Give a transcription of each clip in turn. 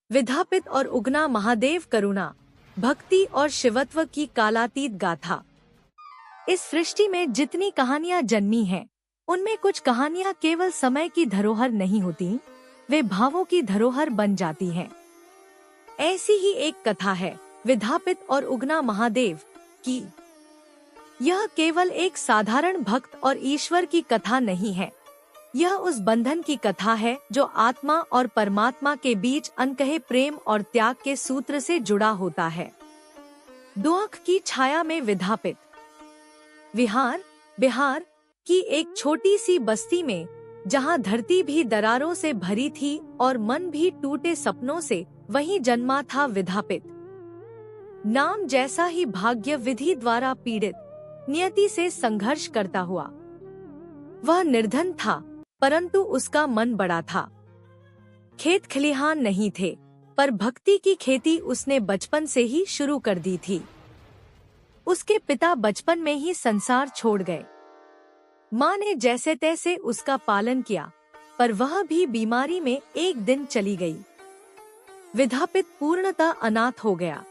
विधापित और उगना महादेव करुणा, भक्ति और शिवत्व की कालातीत गाथा। इस सृष्टि में जितनी कहानियां जन्मी हैं, उनमें कुछ कहानियां केवल समय की धरोहर नहीं होती, वे भावों की धरोहर बन जाती हैं। ऐसी ही एक कथा है विधापित और उगना महादेव की। यह केवल एक साधारण भक्त और ईश्वर की कथा नहीं है, यह उस बंधन की कथा है जो आत्मा और परमात्मा के बीच अनकहे प्रेम और त्याग के सूत्र से जुड़ा होता है। दुआख की छाया में विधापित। बिहार की एक छोटी सी बस्ती में, जहां धरती भी दरारों से भरी थी और मन भी टूटे सपनों से, वहीं जन्मा था विधापित। नाम जैसा ही भाग्य विधि द्वारा पीड़ित, नियति से संघर्ष करता हुआ। वह निर्धन था, परंतु उसका मन बड़ा था। खेत खलिहान नहीं थे, पर भक्ति की खेती उसने बचपन से ही शुरू कर दी थी। उसके पिता बचपन में ही संसार छोड़ गए। माँ ने जैसे तैसे उसका पालन किया, पर वह भी बीमारी में एक दिन चली गई। विधापित पूर्णतः अनाथ हो गया।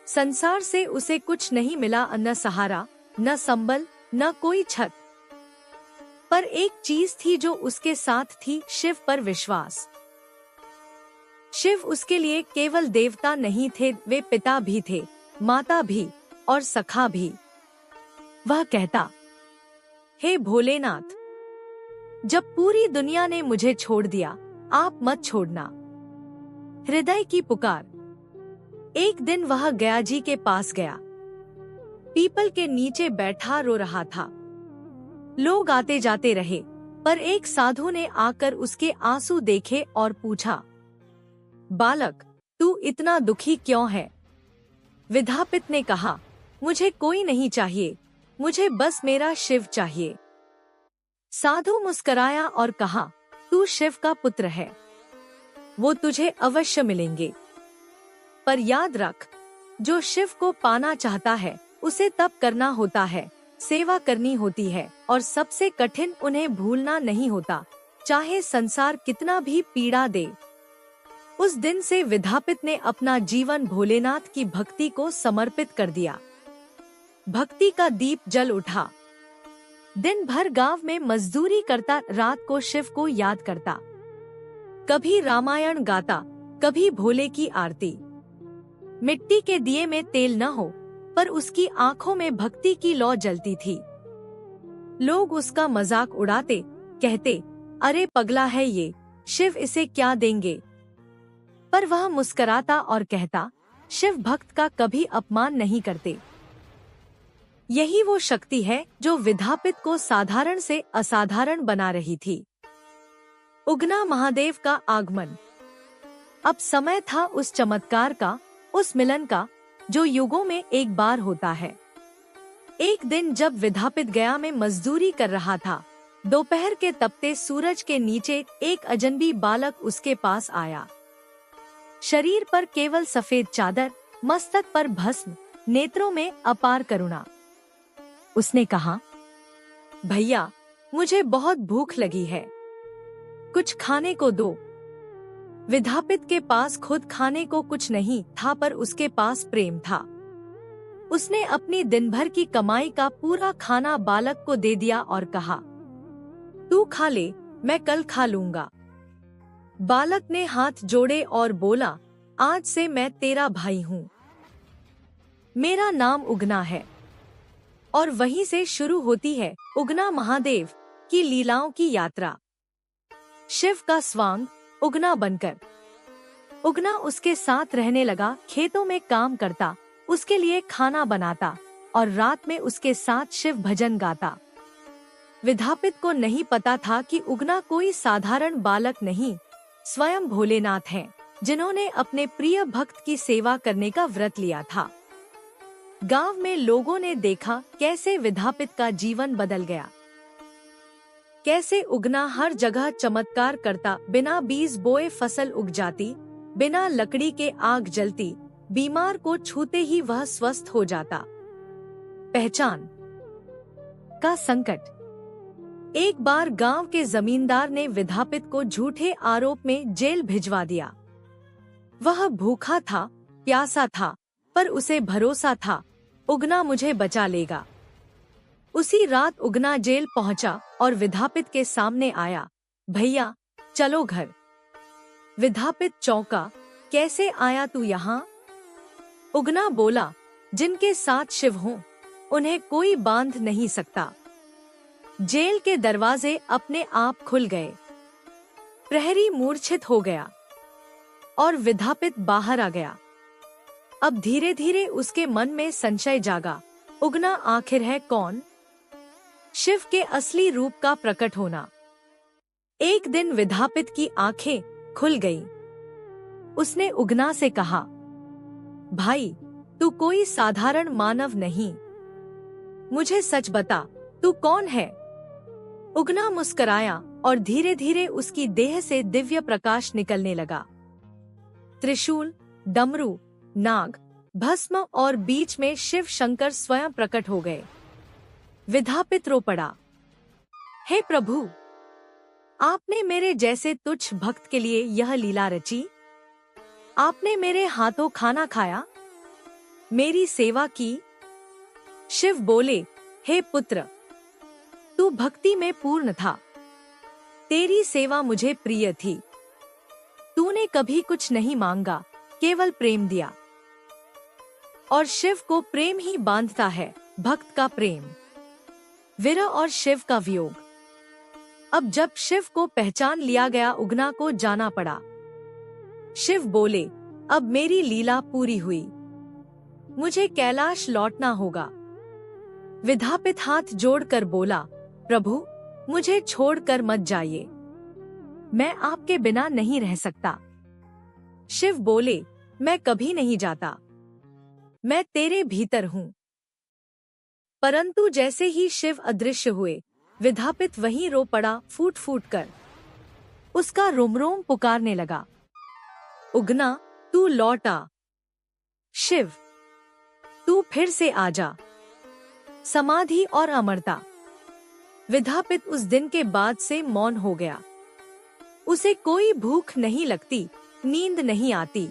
संसार से उसे कुछ नहीं मिला, न सहारा, न संबल, न कोई छत। पर एक चीज थी जो उसके साथ थी, शिव पर विश्वास। शिव उसके लिए केवल देवता नहीं थे, वे पिता भी थे, माता भी और सखा भी। वह कहता, हे भोलेनाथ, जब पूरी दुनिया ने मुझे छोड़ दिया, आप मत छोड़ना। हृदय की पुकार। एक दिन वह गया जी के पास गया। पीपल के नीचे बैठा रो रहा था। लोग आते जाते रहे, पर एक साधु ने आकर उसके आंसू देखे और पूछा, बालक, तू इतना दुखी क्यों है? विधापित ने कहा, मुझे कोई नहीं चाहिए, मुझे बस मेरा शिव चाहिए। साधु मुस्कराया और कहा, तू शिव का पुत्र है, वो तुझे अवश्य मिलेंगे। पर याद रख, जो शिव को पाना चाहता है, उसे तप करना होता है, सेवा करनी होती है, और सबसे कठिन, उन्हें भूलना नहीं होता, चाहे संसार कितना भी पीड़ा दे। उस दिन से विधापित ने अपना जीवन भोलेनाथ की भक्ति को समर्पित कर दिया। भक्ति का दीप जल उठा। दिन भर गांव में मजदूरी करता, रात को शिव को याद करता। कभी रामायण गाता, कभी भोले की आरती। मिट्टी के दिए में तेल न हो, पर उसकी आंखों में भक्ति की लौ जलती थी। लोग उसका मजाक उड़ाते, कहते, अरे पगला है ये, शिव इसे क्या देंगे? पर वह मुस्कराता और कहता, शिव भक्त का कभी अपमान नहीं करते। यही वो शक्ति है जो विधापित को साधारण से असाधारण बना रही थी। उगना महादेव का आगमन। अब समय था उस चमत्कार का, उस मिलन का, जो युगों में एक बार होता है। एक दिन जब विधापित गया में मजदूरी कर रहा था, दोपहर के तपते सूरज के नीचे एक अजनबी बालक उसके पास आया। शरीर पर केवल सफेद चादर, मस्तक पर भस्म, नेत्रों में अपार करुणा। उसने कहा, भैया, मुझे बहुत भूख लगी है, कुछ खाने को दो। विधापित के पास खुद खाने को कुछ नहीं था, पर उसके पास प्रेम था। उसने अपनी दिन भर की कमाई का पूरा खाना बालक को दे दिया और कहा, तू खा ले, मैं कल खा लूंगा। बालक ने हाथ जोड़े और बोला, आज से मैं तेरा भाई हूँ। मेरा नाम उगना है। और वहीं से शुरू होती है उगना महादेव की लीलाओं की यात्रा। शिव का स्वांग उगना बनकर। उगना उसके साथ रहने लगा, खेतों में काम करता, उसके लिए खाना बनाता और रात में उसके साथ शिव भजन गाता। विधापित को नहीं पता था कि उगना कोई साधारण बालक नहीं, स्वयं भोलेनाथ हैं, जिन्होंने अपने प्रिय भक्त की सेवा करने का व्रत लिया था। गांव में लोगों ने देखा कैसे विधापित का जीवन बदल गया, कैसे उगना हर जगह चमत्कार करता, बिना बीज बोए फसल उग जाती, बिना लकड़ी के आग जलती, बीमार को छूते ही वह स्वस्थ हो जाता। पहचान का संकट। एक बार गांव के जमींदार ने विधापित को झूठे आरोप में जेल भिजवा दिया। वह भूखा था, प्यासा था, पर उसे भरोसा था, उगना मुझे बचा लेगा। उसी रात उगना जेल पहुंचा और विधापित के सामने आया। भैया, चलो घर। विधापित चौंका, कैसे आया तू यहाँ? उगना बोला, जिनके साथ शिव हों, उन्हें कोई बांध नहीं सकता। जेल के दरवाजे अपने आप खुल गए। प्रहरी मूर्छित हो गया और विधापित बाहर आ गया। अब धीरे धीरे उसके मन में संशय जागा, उगना आखिर है कौन? शिव के असली रूप का प्रकट होना। एक दिन विधापित की आंखें खुल गईं। उसने उगना से कहा, भाई, तू कोई साधारण मानव नहीं। मुझे सच बता, तू कौन है? उगना मुस्कराया और धीरे धीरे उसकी देह से दिव्य प्रकाश निकलने लगा। त्रिशूल, डमरू, नाग, भस्म और बीच में शिव शंकर स्वयं प्रकट हो गए। विधापित रो पड़ा, हे प्रभु, आपने मेरे जैसे तुच्छ भक्त के लिए यह लीला रची? आपने मेरे हाथों खाना खाया, मेरी सेवा की? शिव बोले, हे पुत्र, तू भक्ति में पूर्ण था, तेरी सेवा मुझे प्रिय थी। तूने कभी कुछ नहीं मांगा, केवल प्रेम दिया। और शिव को प्रेम ही बांधता है, भक्त का प्रेम। विरह और शिव का वियोग। अब जब शिव को पहचान लिया गया, उगना को जाना पड़ा। शिव बोले, अब मेरी लीला पूरी हुई, मुझे कैलाश लौटना होगा। विधापित हाथ जोड़कर बोला, प्रभु, मुझे छोड़कर मत जाइए, मैं आपके बिना नहीं रह सकता। शिव बोले, मैं कभी नहीं जाता, मैं तेरे भीतर हूँ। परंतु जैसे ही शिव अदृश्य हुए, विधापित वहीं रो पड़ा, फूट फूट कर। उसका रोम-रोम पुकारने लगा, उगना, तू लौट आ। शिव, तू फिर से आजा। समाधि और अमरता। विधापित उस दिन के बाद से मौन हो गया। उसे कोई भूख नहीं लगती, नींद नहीं आती।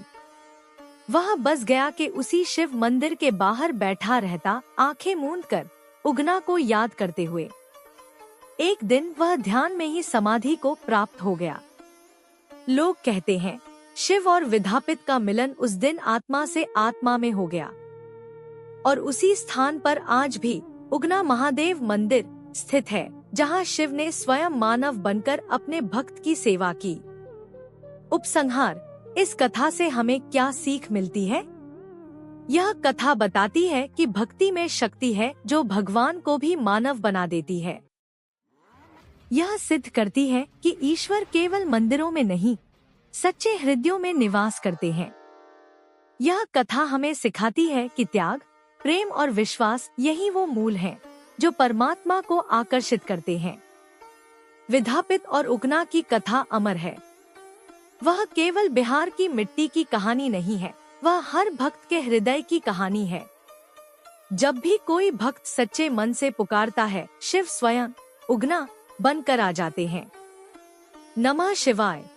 वह बस गया कि उसी शिव मंदिर के बाहर बैठा रहता, आंखें मूंद कर, उगना को याद करते हुए। एक दिन वह ध्यान में ही समाधि को प्राप्त हो गया। लोग कहते हैं, शिव और विधापित का मिलन उस दिन आत्मा से आत्मा में हो गया। और उसी स्थान पर आज भी उगना महादेव मंदिर स्थित है, जहां शिव ने स्वयं मानव बनकर अपने भक्त की सेवा की। उपसंहार। इस कथा से हमें क्या सीख मिलती है? यह कथा बताती है कि भक्ति में शक्ति है जो भगवान को भी मानव बना देती है। यह सिद्ध करती है कि ईश्वर केवल मंदिरों में नहीं, सच्चे हृदयों में निवास करते हैं। यह कथा हमें सिखाती है कि त्याग, प्रेम और विश्वास यही वो मूल हैं जो परमात्मा को आकर्षित करते हैं। विधापित और उगना की कथा अमर है। वह केवल बिहार की मिट्टी की कहानी नहीं है, वह हर भक्त के हृदय की कहानी है। जब भी कोई भक्त सच्चे मन से पुकारता है, शिव स्वयं उगना बनकर आ जाते हैं। नमः शिवाय।